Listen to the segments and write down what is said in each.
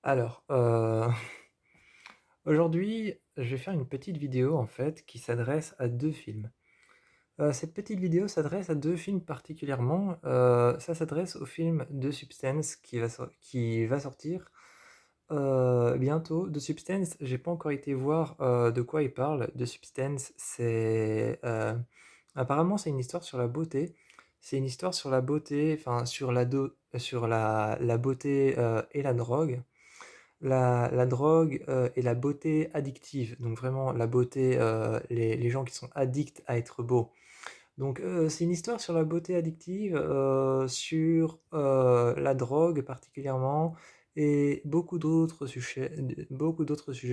Alors, aujourd'hui, je vais faire une petite vidéo en fait qui s'adresse à 2 films. Cette petite vidéo s'adresse à 2 films particulièrement, ça s'adresse au film The Substance qui va sortir, bientôt. The Substance, j'ai pas encore été voir, de quoi il parle. The Substance, apparemment c'est une histoire sur la beauté. C'est une histoire sur la beauté, enfin sur la beauté, et la drogue. La drogue, et la beauté addictive, donc vraiment la beauté, les gens qui sont addicts à être beaux. Donc c'est une histoire sur la beauté addictive, sur, la drogue particulièrement et beaucoup d'autres sujets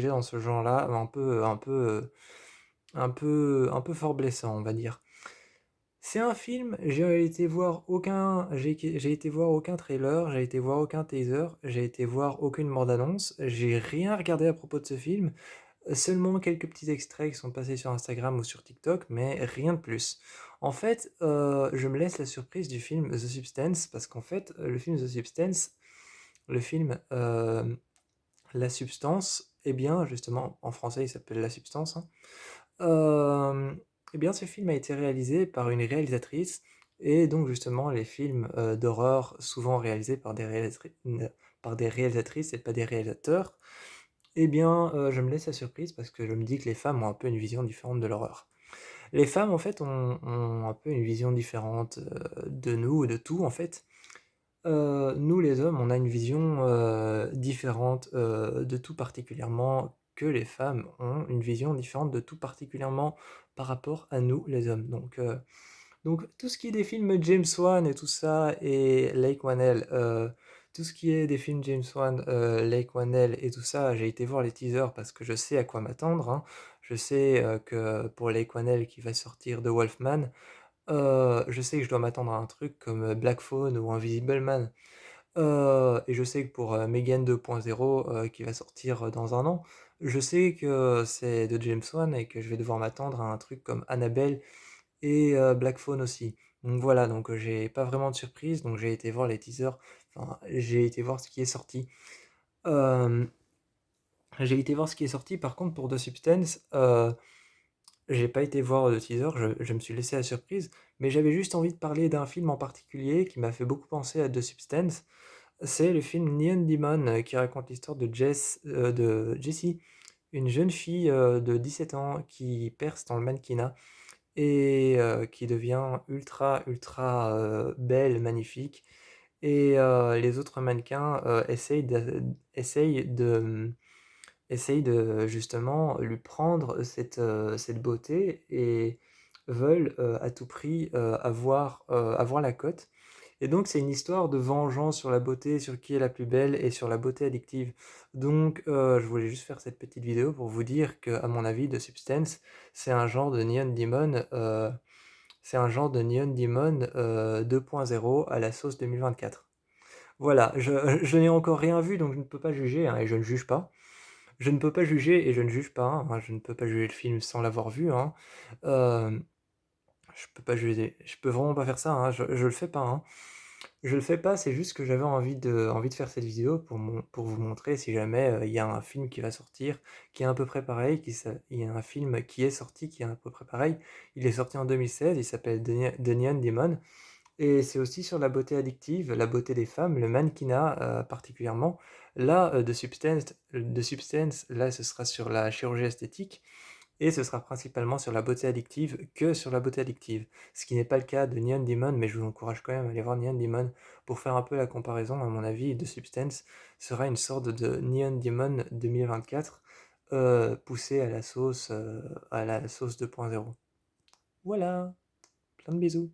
dans ce genre-là, un peu fort blessant, on va dire. C'est un film, j'ai été voir aucun trailer, j'ai été voir aucun teaser, j'ai été voir aucune bande-annonce, j'ai rien regardé à propos de ce film, seulement quelques petits extraits qui sont passés sur Instagram ou sur TikTok, mais rien de plus. En fait, je me laisse la surprise du film The Substance parce qu'en fait, le film The Substance, le film, La Substance, eh bien justement, en français il s'appelle La Substance, hein. Eh bien, ce film a été réalisé par une réalisatrice et donc justement les films, d'horreur souvent réalisés par des réalisatrices et pas des réalisateurs, eh bien, je me laisse la surprise parce que je me dis que les femmes ont un peu une vision différente de l'horreur. Les femmes en fait ont un peu une vision différente, de nous, de tout en fait. Nous les hommes, on a une vision, différente, de tout particulièrement que les femmes ont une vision différente de tout particulièrement par rapport à nous les hommes. Donc tout ce qui est des films James Wan et tout ça et Lake Whannell, tout ce qui est des films James Wan, Lake Whannell et tout ça, j'ai été voir les teasers parce que je sais à quoi m'attendre, hein. Je sais, que pour Lake Whannell qui va sortir The Wolfman, je sais que je dois m'attendre à un truc comme, Black Phone ou Invisible Man. Et je sais que pour, Megan 2.0, qui va sortir, dans un an, je sais que c'est de James Wan et que je vais devoir m'attendre à un truc comme Annabelle et Black Phone aussi. Donc voilà, donc j'ai pas vraiment de surprise, donc j'ai été voir les teasers, enfin, j'ai été voir ce qui est sorti. Hem, j'ai été voir ce qui est sorti, par contre pour The Substance, j'ai pas été voir le teaser, je me suis laissé la surprise, mais j'avais juste envie de parler d'un film en particulier qui m'a fait beaucoup penser à The Substance. C'est le film Neon Demon, qui raconte l'histoire de Jessie, une jeune fille, de 17 ans qui perce dans le mannequinat et qui devient ultra, belle, magnifique et les autres mannequins, essayent de justement lui prendre cette beauté et veulent, à tout prix, avoir la cote. Et donc c'est une histoire de vengeance sur la beauté, sur qui est la plus belle et sur la beauté addictive. Donc je voulais juste faire cette petite vidéo pour vous dire que, à mon avis, The Substance, c'est un genre de Neon Demon, 2.0 à la sauce 2024. Voilà, je n'ai encore rien vu, donc je ne peux pas juger, hein, et je ne juge pas. Je ne peux pas juger et je ne juge pas, hein, je ne peux pas juger le film sans l'avoir vu, hein. Hem, je peux pas juger, je peux vraiment pas faire ça, hein, je le fais pas, hein. Je le fais pas, c'est juste que j'avais envie de faire cette vidéo pour vous montrer si jamais, il y a un film qui va sortir, qui est à peu près pareil, il y a un film qui est sorti, qui est à peu près pareil. Il est sorti en 2016, il s'appelle The Neon Demon et c'est aussi sur la beauté addictive, la beauté des femmes, le mannequinat, particulièrement. Là, The Substance, là, ce sera sur la chirurgie esthétique et ce sera principalement sur la beauté addictive que sur la beauté addictive. Ce qui n'est pas le cas de Neon Demon, mais je vous encourage quand même à aller voir Neon Demon pour faire un peu la comparaison. À mon avis, The Substance sera une sorte de Neon Demon 2024, poussé à la sauce 2.0. Voilà, plein de bisous.